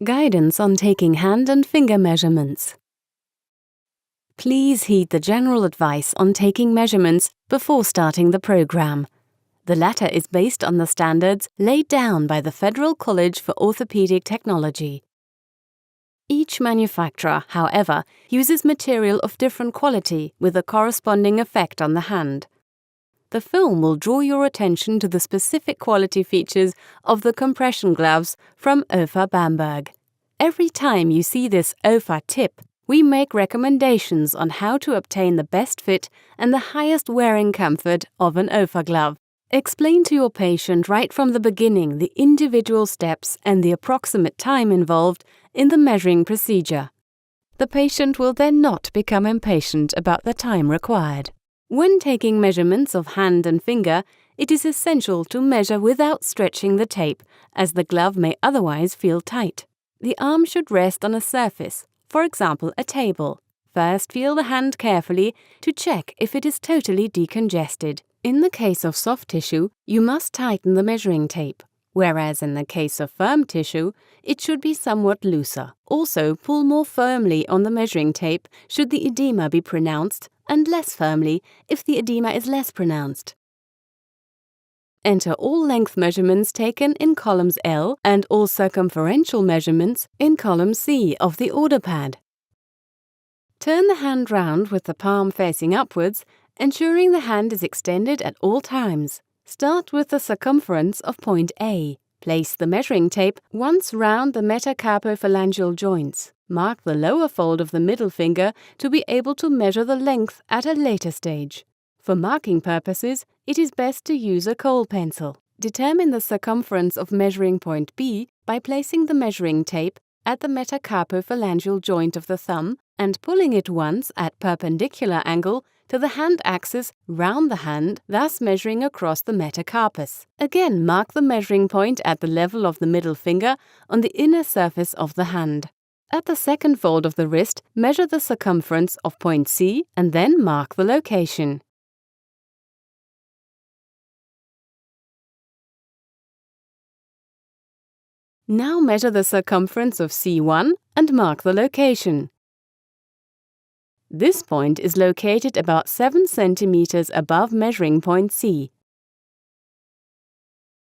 Guidance on taking hand and finger measurements. Please heed the general advice on taking measurements before starting the program. The latter is based on the standards laid down by the Federal College for Orthopedic Technology. Each manufacturer, however, uses material of different quality with a corresponding effect on the hand. The film will draw your attention to the specific quality features of the compression gloves from OFA Bamberg. Every time you see this OFA tip, we make recommendations on how to obtain the best fit and the highest wearing comfort of an OFA glove. Explain to your patient right from the beginning the individual steps and the approximate time involved in the measuring procedure. The patient will then not become impatient about the time required. When taking measurements of hand and finger, it is essential to measure without stretching the tape, as the glove may otherwise feel tight. The arm should rest on a surface, for example a table. First, feel the hand carefully to check if it is totally decongested. In the case of soft tissue, you must tighten the measuring tape, whereas in the case of firm tissue, it should be somewhat looser. Also, pull more firmly on the measuring tape should the edema be pronounced, and less firmly if the edema is less pronounced. Enter all length measurements taken in columns L and all circumferential measurements in column C of the order pad. Turn the hand round with the palm facing upwards, ensuring the hand is extended at all times. Start with the circumference of point A. Place the measuring tape once round the metacarpophalangeal joints. Mark the lower fold of the middle finger to be able to measure the length at a later stage. For marking purposes, it is best to use a kohl pencil. Determine the circumference of measuring point B by placing the measuring tape at the metacarpophalangeal joint of the thumb and pulling it once at perpendicular angle to the hand axis round the hand, thus measuring across the metacarpus. Again, mark the measuring point at the level of the middle finger on the inner surface of the hand. At the second fold of the wrist, measure the circumference of point C and then mark the location. Now measure the circumference of C1 and mark the location. This point is located about 7 cm above measuring point C.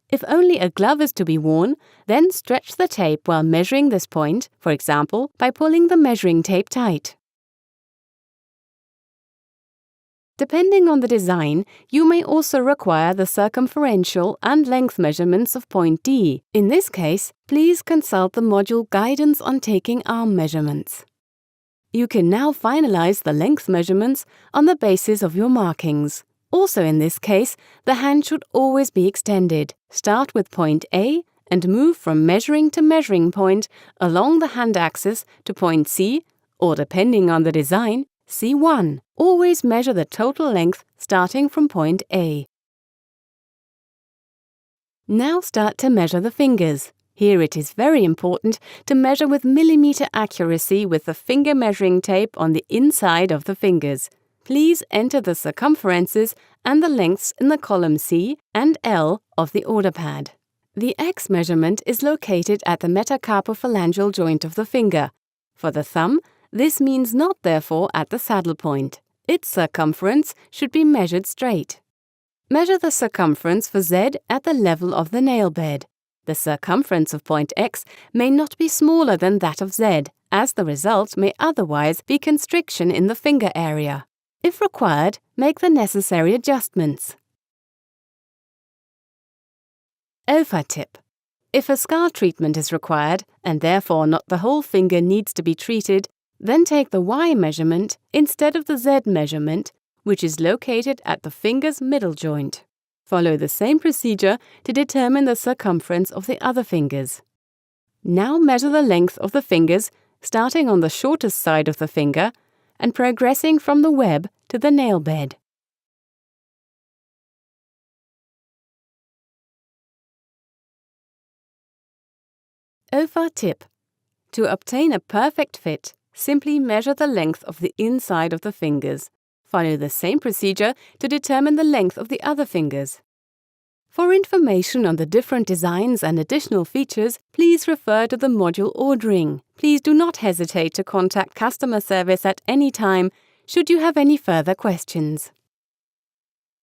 If only a glove is to be worn, then stretch the tape while measuring this point, for example, by pulling the measuring tape tight. Depending on the design, you may also require the circumferential and length measurements of point D. In this case, please consult the module Guidance on Taking Arm Measurements. You can now finalize the length measurements on the basis of your markings. Also in this case, the hand should always be extended. Start with point A and move from measuring to measuring point along the hand axis to point C, or depending on the design, C1. Always measure the total length starting from point A. Now start to measure the fingers. Here it is very important to measure with millimeter accuracy with the finger measuring tape on the inside of the fingers. Please enter the circumferences and the lengths in the column C and L of the order pad. The X measurement is located at the metacarpophalangeal joint of the finger. For the thumb, this means not therefore at the saddle point. Its circumference should be measured straight. Measure the circumference for Z at the level of the nail bed. The circumference of point X may not be smaller than that of Z, as the result may otherwise be constriction in the finger area. If required, make the necessary adjustments. OFA tip. If a scar treatment is required, and therefore not the whole finger needs to be treated, then take the Y measurement instead of the Z measurement, which is located at the finger's middle joint. Follow the same procedure to determine the circumference of the other fingers. Now measure the length of the fingers, starting on the shortest side of the finger and progressing from the web to the nail bed. OFA tip. To obtain a perfect fit, simply measure the length of the inside of the fingers. Follow the same procedure to determine the length of the other fingers. For information on the different designs and additional features, please refer to the module ordering. Please do not hesitate to contact customer service at any time should you have any further questions.